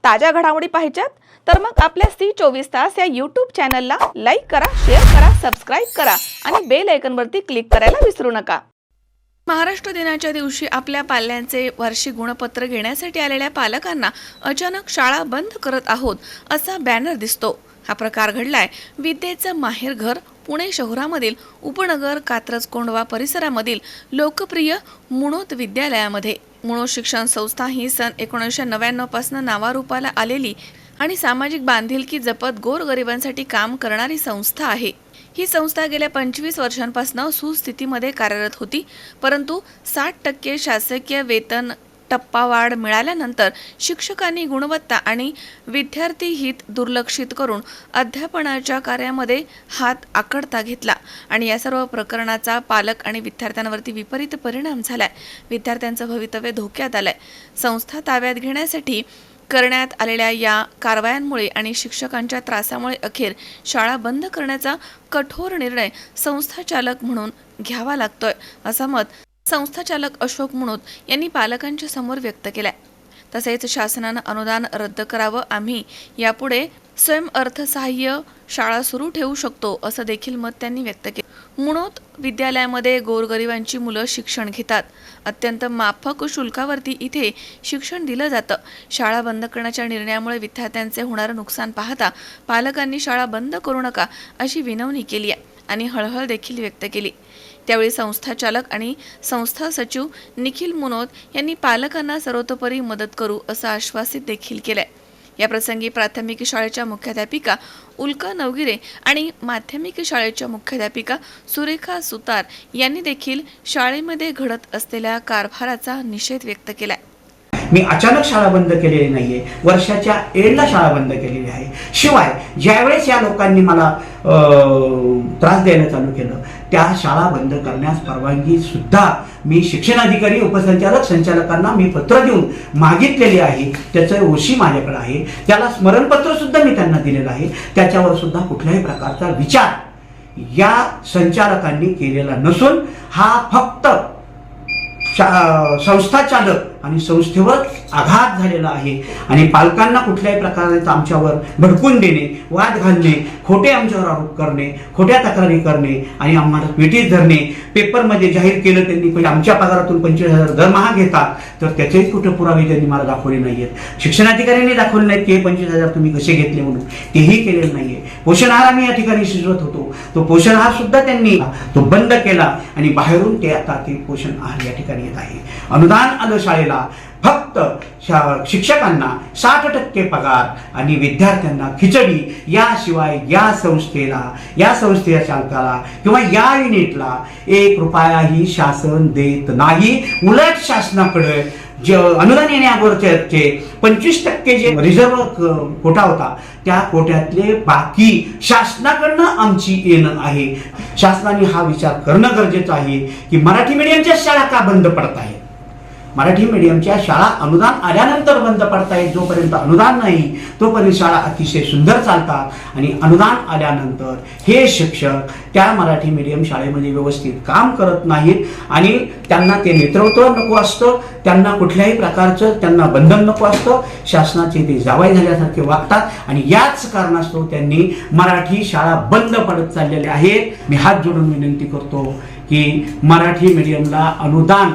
ताज्या घडामोडी पाहिजेत तर मग आपल्या C24 या यूट्यूब चॅनलला लाईक करा, शेअर करा, सबस्क्राईब करा आणि बेल आयकॉनवरती क्लिक करायला विसरू नका। महाराष्ट्र दिनाच्या दिवशी आपल्या पाल्यांचे वार्षिक गुणपत्र घेण्यासाठी आलेल्या पालकांना अचानक शाळा बंद करत आहोत असा बॅनर दिसतो। हा प्रकार घडलाय विद्येचं माहेरघर पुणे शहरामधील उपनगर कात्रज कोंढवा परिसरामधील लोकप्रिय मुणोत विद्यालयामध्ये। मुणोत शिक्षण संस्था ही सन 1999 पासून नावारूपाला आलेली आणि सामाजिक बांधिलकी जपत गोरगरिबांसाठी काम करणारी संस्था आहे। ही संस्था गेल्या 25 वर्षांपासून सुस्थितीमध्ये कार्यरत होती, परंतु 60% शासकीय वेतन टप्पावाढ मिळाल्यानंतर शिक्षकांनी गुणवत्ता आणि विद्यार्थी हित दुर्लक्षित करून अध्यापनाच्या कार्यामध्ये हात आखडता घेतला आणि या सर्व प्रकरणाचा पालक आणि विद्यार्थ्यांवरती विपरीत परिणाम झालाय। विद्यार्थ्यांचं भवितव्य धोक्यात आलंय। संस्था ताब्यात घेण्यासाठी करण्यात आलेल्या या कारवायांमुळे आणि शिक्षकांच्या त्रासामुळे अखेर शाळा बंद करण्याचा कठोर निर्णय संस्थाचालक म्हणून घ्यावा लागतोय, असं मत संस्थाचालक अशोक मुणोत यांनी पालकांच्या समोर व्यक्त केलंय। तसेच शासनानं अनुदान रद्द करावं, आम्ही यापुढे स्वयंअर्थसहाय्य शाळा सुरू ठेवू शकतो असं देखील मत त्यांनी व्यक्त केलं। मुणोत विद्यालयामध्ये गोरगरिबांची मुलं शिक्षण घेतात। अत्यंत माफक शुल्कावरती इथे शिक्षण दिलं जातं। शाळा बंद करण्याच्या निर्णयामुळे विद्यार्थ्यांचे होणारं नुकसान पाहता पालकांनी शाळा बंद करू नका अशी विनवणी केली आहे आणि हळहळ देखील व्यक्त केली। त्यावेळी संस्थाचालक आणि संस्था सचिव निखिल मुनोत यांनी पालकांना सर्वतोपरी मदत करू असं आश्वासित देखील केलंय। या प्रसंगी प्राथमिक शाळेच्या मुख्याध्यापिका उल्का नवगिरे आणि माध्यमिक शाळेच्या मुख्याध्यापिका सुरेखा सुतार यांनी देखील शाळेमध्ये घडत असलेल्या कारभाराचा निषेध व्यक्त केलाय। मी अचानक शाळा बंद केलेली नाहीये, वर्षाच्या एंडला शाळा बंद केलेली आहे। शिवाय ज्यावेळेस या लोकांनी मला त्रास द्यायला चालू केलं त्या शाळा बंद करण्यास परवानगी सुद्धा मी शिक्षणाधिकारी उपसंचालक संचालकांना मी पत्र देऊन मागितलेली आहे। त्याचं ओशी माझ्याकडे आहे, त्याला स्मरणपत्र सुद्धा मी त्यांना दिलेलं आहे। त्याच्यावर सुद्धा कुठल्याही प्रकारचा विचार या संचालकांनी केलेला नसून हा फक्त संस्थाचालक आणि संस्थेवर आघात झालेला आहे आणि पालकांना कुठल्याही प्रकारे आमच्यावर भडकून देणे, वाद घालणे, खोटे आमच्यावर आरोप करणे, खोट्या तक्रारी करणे आणि आम्हाला पेटीत धरणे। पेपरमध्ये जाहीर केलं त्यांनी की आमच्या पगारातून 25,000 दरमहा घेतात, तर त्याचेही कुठे पुरावे त्यांनी मला दाखवले नाहीयेत। शिक्षणाधिकाऱ्यांनी दाखवले नाहीत की 25,000 तुम्ही कसे घेतले म्हणून, तेही केलेलं नाहीये। पोषण आहार आम्ही या ठिकाणी शिजवत होतो, तो पोषण आहार सुद्धा त्यांनी तो बंद केला आणि बाहेरून ते आता ते पोषण आहार या ठिकाणी येत आहे। अनुदान आलं शाळेला, फक्त शिक्षकांना 60% पगार आणि विद्यार्थ्यांना खिचडी, याशिवाय या संस्थेला, या संस्थेच्या चालकाला किंवा या युनिटला 1 रुपयाही शासन देत नाही। उलट शासनाकडे जे अनुदान येण्याअगोदरचे 25% जे रिझर्व कोटा होता त्या कोट्यातले बाकी शासनाकडनं आमची येणं आहे। शासनाने हा विचार करणं गरजेचं आहे की मराठी मीडियमच्या शाळा का बंद पडत आहेत। मराठी मीडियमच्या शाळा अनुदान आल्यानंतर बंद पडतायत। जोपर्यंत अनुदान नाही तोपर्यंत शाळा अतिशय सुंदर चालतात आणि अनुदान आल्यानंतर हे शिक्षक त्या मराठी मीडियम शाळेमध्ये व्यवस्थित काम करत नाहीत आणि त्यांना ते नेतृत्व नको असतं, त्यांना कुठल्याही प्रकारचं त्यांना बंधन नको असतं। शासनाचे ते जावाई झाल्यासारखे वागतात आणि याच कारणास्तव त्यांनी मराठी शाळा बंद पडत चाललेल्या आहेत। मी हात जोडून विनंती करतो की मराठी मीडियमला अनुदान,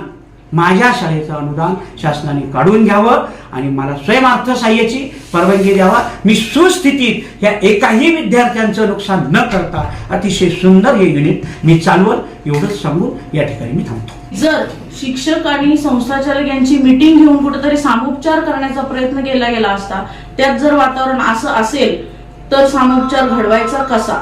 माझ्या शाळेचं अनुदान शासनाने काढून घ्यावं आणि मला स्वयंअर्थसहाय्याची परवानगी द्यावा। मी सुस्थितीत या एकाही विद्यार्थ्यांचं नुकसान न करता अतिशय सुंदर हे युनिट मी चालवल, एवढंच सांगून या ठिकाणी मी थांबतो। जर शिक्षक आणि संस्थाचालक यांची मीटिंग घेऊन कुठेतरी सामोपचार करण्याचा प्रयत्न केला गेला असता, त्यात जर वातावरण असं असेल तर सामोपचार घडवायचा कसा?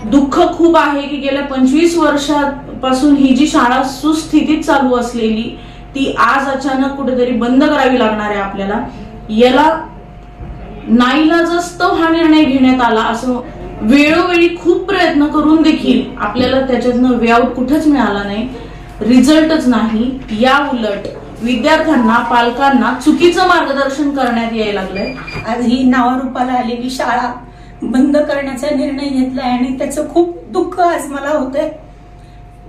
दुःख खूप आहे की गेल्या 25 वर्षापासून ही जी शाळा सुस्थितीत चालू असलेली ती आज अचानक कुठेतरी बंद करावी लागणार आहे आपल्याला। याला नाईलाजास्तव हा निर्णय घेण्यात आला असं वेळोवेळी खूप प्रयत्न करून देखील आपल्याला त्याच्यातनं वे आउट कुठेच मिळाला नाही। रिझल्टच नाही, या उलट विद्यार्थ्यांना पालकांना चुकीचं मार्गदर्शन करण्यात यायला लागलंय. आज ही नावारूपाला आलेली शाळा बंद करण्याचा निर्णय घेतलाय आणि त्याचं खूप दुःख आज मला होतंय.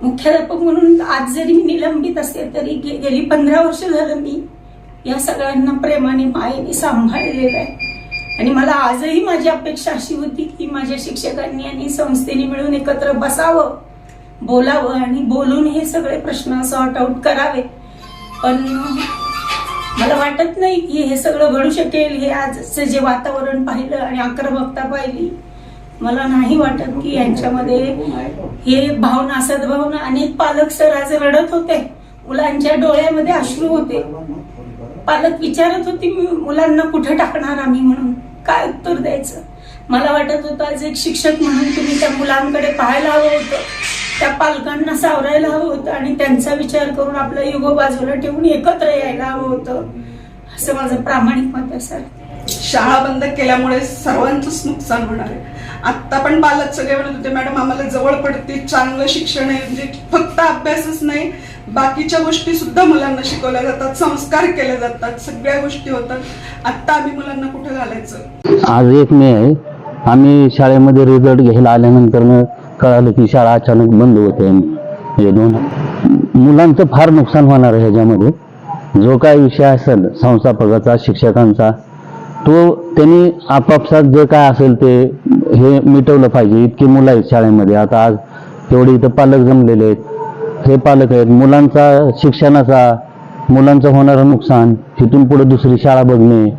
मुख्याध्यापक म्हणून आज जरी मी निलंबित असते तरी गेली 15 वर्ष झालं मी या सगळ्यांना प्रेमाने मायेने सांभाळलेलं आहे. आणि मला आजही माझी अपेक्षा अशी होती की माझ्या शिक्षकांनी आणि संस्थेने मिळून एकत्र बसावं, बोलावं आणि बोलून हे सगळे प्रश्न सॉर्ट आउट करावे. पण मला वाटत नाही की हे सगळं घडू शकेल. हे आजचं जे वातावरण पाहिलं आणि आक्रमकता पाहिली, मला नाही वाटत की यांच्यामध्ये हे भावना सद्भावना. अनेक पालक सर आज रडत होते, मुलांच्या डोळ्यामध्ये अश्रू होते. पालक विचारत होती मुलांना कुठे टाकणार आम्ही म्हणून, काय उत्तर द्यायचं. मला वाटत होतं आज एक शिक्षक म्हणून तुम्ही त्या मुलांकडे पाहायला हवं होतं, त्या पालकांना सावरायला हवं होतं आणि त्यांचा विचार करून आपलं युगो बाजूला ठेवून एकत्र यायला हवं होतं, असं माझं प्रामाणिक मत आहे सर. शाळा बंद केल्यामुळे सर्वांचंच नुकसान होणार आहे. आत्ता पण पालक सगळे म्हणत होते मॅडम आम्हाला जवळ पडते, चांगलं शिक्षण आहे, म्हणजे फक्त अभ्यासच नाही बाकीच्या गोष्टी सुद्धा मुलांना शिकवल्या जातात, संस्कार केले जातात, सगळ्या गोष्टी होतात. आत्ता आम्ही मुलांना कुठे घालायचं. आज 1 मे आहे. आम्ही शाळेमध्ये रिझल्ट घ्यायला आल्यानंतर कळालं की शाळा अचानक बंद होते. हे 2 मुलांचं फार नुकसान होणार आहे. ह्याच्यामध्ये जो काय विषय असेल संस्थापकाचा शिक्षकांचा तो त्यांनी आपापसात जे काय असेल ते हे मिटवलं पाहिजे. इतकी मुलं आहेत शाळेमध्ये. आता आज एवढे इथं पालक जमलेले आहेत, हे पालक आहेत. मुलांचा शिक्षणाचा, मुलांचं होणारं नुकसान, तिथून पुढे दुसरी शाळा बघणे,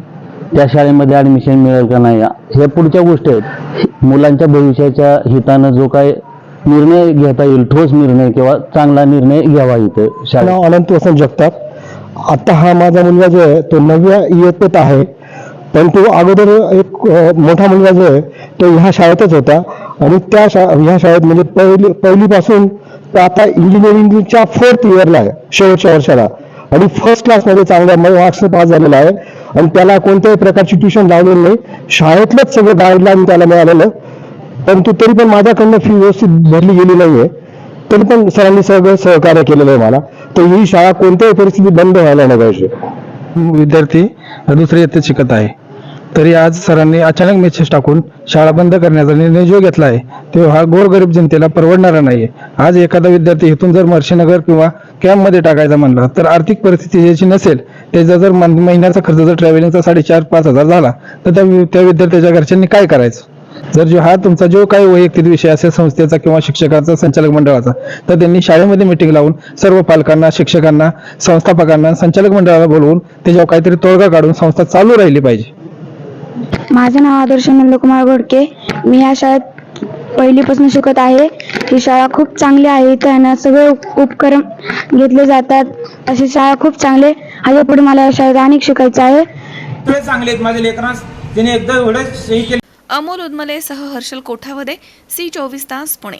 त्या शाळेमध्ये ॲडमिशन मिळेल का नाही, हे पुढच्या गोष्टी आहेत. मुलांच्या भविष्याच्या हितानं जो काय निर्णय घेता येईल, ठोस निर्णय किंवा चांगला निर्णय घ्यावा इथं शाळेत. अनंत वसंत जगताप. आता हा माझा मुलगा जो आहे तो 9व्या इयत्तेत आहे, पण तो अगोदर एक मोठा मुलगा जो आहे तो ह्या शाळेतच होता आणि ह्या शाळेत म्हणजे पहिलीपासून तो आता इंजिनिअरिंगच्या 4th इयरला आहे, शेवटच्या वर्षाला, आणि फर्स्ट क्लासमध्ये चांगल्या मार्क्सने पास झालेला आहे. आणि त्याला कोणत्याही प्रकारची ट्युशन लावलेली नाही, शाळेतलंच सगळं गाईडलाईन त्याला मिळालेलं. परंतु तरी पण माझ्याकडनं फी व्यवस्थित भरली गेली नाहीये, तरी पण सरांनी सगळं सहकार्य केलेलं आहे मला. तर ही शाळा कोणत्याही परिस्थितीत बंद व्हायला नाही पाहिजे. विद्यार्थी 2ऱ्या इयत्तेत शिकत आहे, तरी आज सरांनी अचानक मेसेज टाकून शाळा बंद करण्याचा निर्णय जो घेतला आहे तो हा गोरगरीब जनतेला परवडणारा नाहीये. आज एखादा विद्यार्थी इथून जर मर्शीनगर किंवा कॅम्पमध्ये टाकायचा म्हणला तर आर्थिक परिस्थिती ज्याची नसेल, त्याचा जर महिन्याचा खर्च जर ट्रॅव्हलिंगचा 4,500-5,000 झाला तर त्या विद्यार्थ्याच्या घरच्यांनी काय करायचं. जर हा तुमचा जो काही वैयक्तिक विषय असेल संस्थेचा किंवा शिक्षकाचा, संचालक मंडळाचा, तर त्यांनी शाळेमध्ये मीटिंग लावून सर्व पालकांना, शिक्षकांना, संस्थापकांना, संचालक मंडळाला बोलवून त्याच्यावर काहीतरी तोडगा काढून संस्था चालू राहिली पाहिजे. माझं नाव आदर्श नंदकुमार घोडके. मी ह्या शाळेत पहिलीपासून शिकत आहे. ही शाळा खूप चांगली आहे. इथं सगळे उपक्रम घेतले जातात. अशी शाळा खूप चांगली. ह्याच्या पुढे मला या शाळेत अनेक शिकायचं आहे. चांगले आहेत माझे लेकरांस, त्याने एकदा एवढं सही केलं. अमोल उदमलेसह हर्षल कोठावदे, C24 तास पुणे.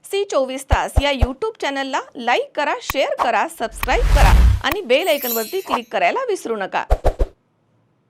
C24 तास या यूट्यूब चॅनलला लाईक करा, शेअर करा, सबस्क्राईब करा आणि बेल आयकॉनवरती क्लिक करायला विसरू नका.